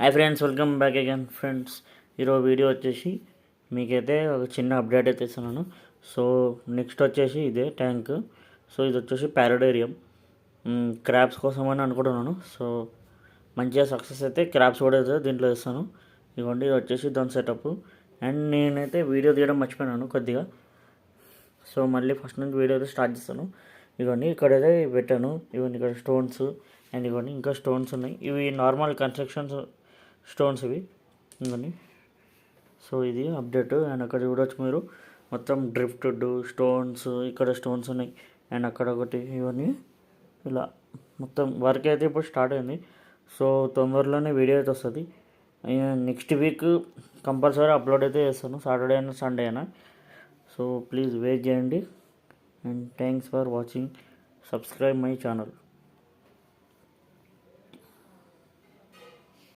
Hi friends, welcome back again friends. ఈరోజు video వచ్చేసి మీకైతే ఒక చిన్న అప్డేట్ అయితే ఇస్తున్నాను. సో నెక్స్ట్ వచ్చేసి ఇదే ట్యాంక్. సో ఇది వచ్చేసి ప్యారడేరియం క్రాబ్స్ కోసం అని అనుకుంటున్నాను. సో మంచిగా సక్సెస్ అయితే క్రాబ్స్ కూడా అయితే దీంట్లో ఇస్తాను. ఇదిగోండి, ఇది వచ్చేసి దాని సెటప్. అండ్ నేనైతే వీడియో తీయడం మర్చిపోయినాను కొద్దిగా. సో మళ్ళీ ఫస్ట్ నుంచి వీడియో అయితే స్టార్ట్ చేస్తాను. ఇవన్నీ ఇక్కడైతే పెట్టాను. ఇవన్నీ ఇక్కడ స్టోన్స్ అండ్ ఇవన్నీ ఇంకా స్టోన్స్ ఉన్నాయి. ఇవి నార్మల్ కన్స్ట్రక్షన్స్ స్టోన్స్ ఇవి ఇవన్నీ. సో ఇది అప్డేట్. అండ్ అక్కడ చూడవచ్చు మీరు, మొత్తం డ్రిఫ్టెడ్ స్టోన్స్, ఇక్కడ స్టోన్స్ ఉన్నాయి అండ్ అక్కడ ఒకటి. ఇవన్నీ ఇలా మొత్తం వర్క్ అయితే ఇప్పుడు స్టార్ట్ అయింది. సో తొందరలోనే వీడియో అయితే వస్తుంది. నెక్స్ట్ వీక్ కంపల్సరీ అప్లోడ్ అయితే చేస్తాను, సాటర్డే అయినా సండే అయినా. సో ప్లీజ్ వెయిట్ చేయండి. And thanks for watching. Subscribe my channel.